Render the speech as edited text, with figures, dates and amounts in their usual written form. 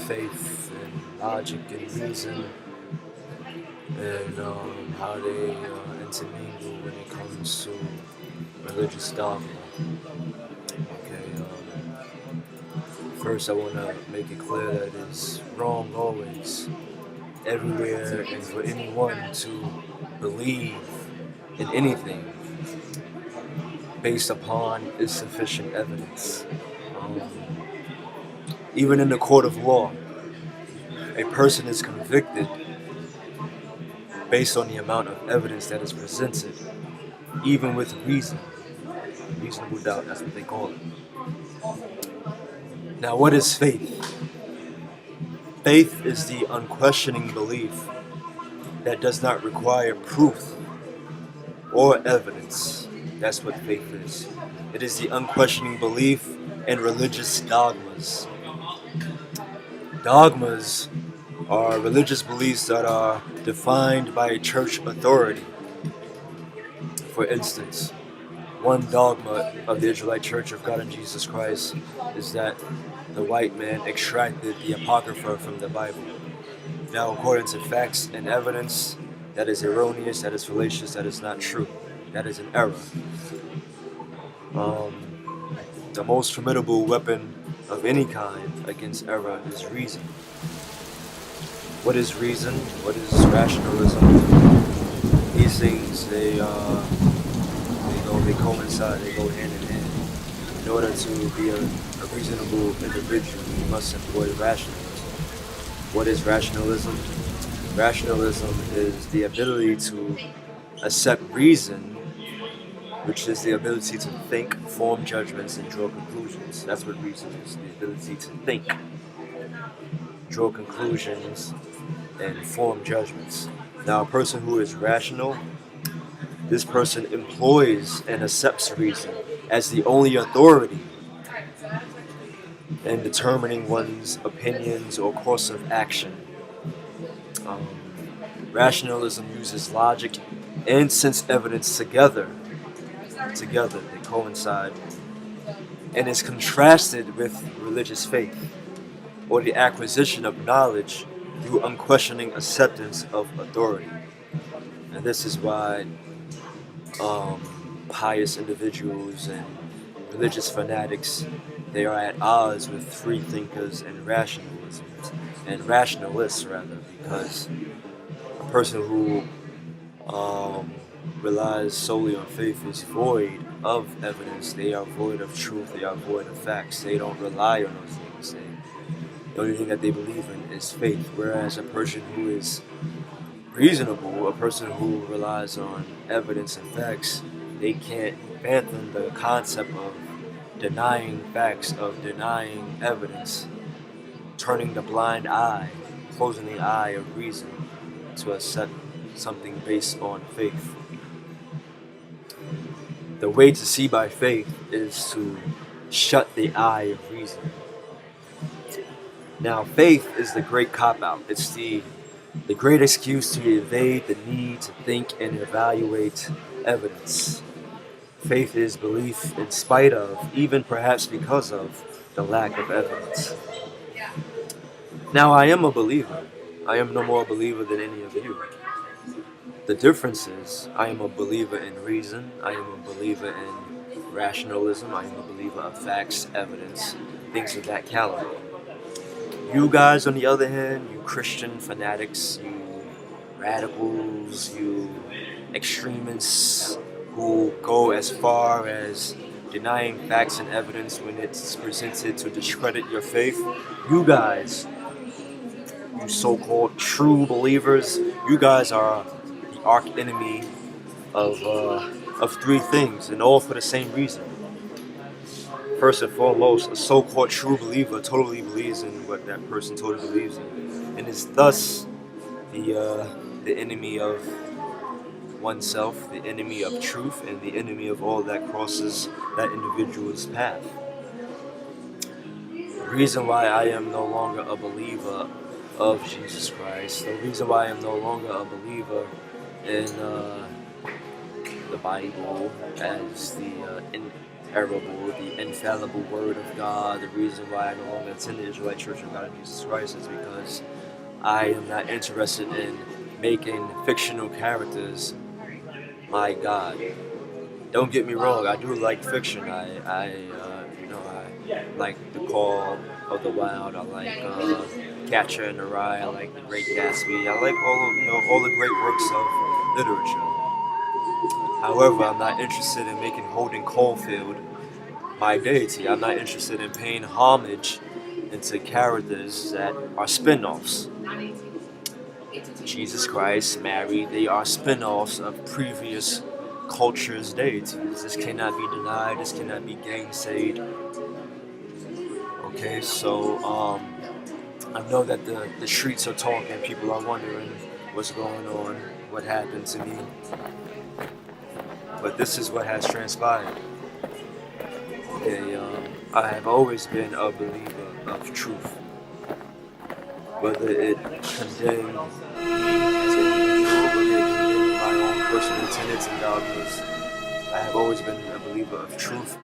faith and logic and reason, and how they intermingle when it comes to religious dogma. Okay, first I want to make it clear that it's wrong always, everywhere, and for anyone to believe in anything based upon insufficient evidence. Even in the court of law, a person is convicted based on the amount of evidence that is presented, even with reason. Reasonable doubt, that's what they call it. Now, what is faith? Faith is the unquestioning belief that does not require proof or evidence. That's what faith is. It is the unquestioning belief in religious dogmas. Dogmas are religious beliefs that are defined by a church authority. For instance, one dogma of the Israelite Church of God in Jesus Christ is that the white man extracted the Apocrypha from the Bible. Now, according to facts and evidence, that is erroneous, that is fallacious, that is not true. That is an error. The most formidable weapon of any kind against error is reason. What is reason? What is rationalism? These things, they coincide, they go hand in hand. In order to be a reasonable individual, you must employ rationalism. What is rationalism? Rationalism is the ability to accept reason, which is the ability to think, form judgments, and draw conclusions. That's what reason is, the ability to think, draw conclusions, and form judgments. Now, a person who is rational, this person employs and accepts reason as the only authority in determining one's opinions or course of action. Rationalism uses logic and sense evidence together, they coincide, and is contrasted with religious faith, or the acquisition of knowledge through unquestioning acceptance of authority. And this is why pious individuals and religious fanatics, they are at odds with free thinkers and rationalists, because a person who relies solely on faith is void of evidence. They are void of truth. They are void of facts. They don't rely on those things. The only thing that they believe in is faith. Whereas a person who is reasonable, a person who relies on evidence and facts, they can't fathom the concept of denying facts, of denying evidence, turning the blind eye, closing the eye of reason to accept something based on faith. The way to see by faith is to shut the eye of reason. Now, faith is the great cop-out. It's the great excuse to evade the need to think and evaluate evidence. Faith is belief in spite of, even perhaps because of, the lack of evidence. Now, I am a believer. I am no more a believer than any of you. The difference is, I am a believer in reason, I am a believer in rationalism, I am a believer of facts, evidence, things of that caliber. You guys, on the other hand, you Christian fanatics, you radicals, you extremists who go as far as denying facts and evidence when it's presented to discredit your faith, you guys, you so-called true believers, you guys are the arch enemy of three things, and all for the same reason. First and foremost, a so-called true believer totally believes in what that person totally believes in, and is thus the enemy of oneself, the enemy of truth, and the enemy of all that crosses that individual's path. The reason why I am no longer a believer of Jesus Christ, the reason why I am no longer a believer in the Bible as the inerrable, the infallible Word of God. The reason why I no longer attend the Israelite Church of God in Jesus Christ is because I am not interested in making fictional characters my God. Don't get me wrong, I do like fiction. I like The Call of the Wild. I like Catcher in the Rye. I like The Great Gatsby. I like all the great works of literature. However, I'm not interested in making Holden Caulfield my deity. I'm not interested in paying homage into characters that are spin-offs. Jesus Christ, Mary, they are spin-offs of previous cultures' deities. This cannot be denied, this cannot be gainsaid. Okay, so I know that the streets are talking, people are wondering what's going on, what happened to me. But this is what has transpired. Okay, I have always been a believer of truth. Whether it condemned me as an individual, whether it condemned my own personal tenets and dogmas, I have always been a believer of truth.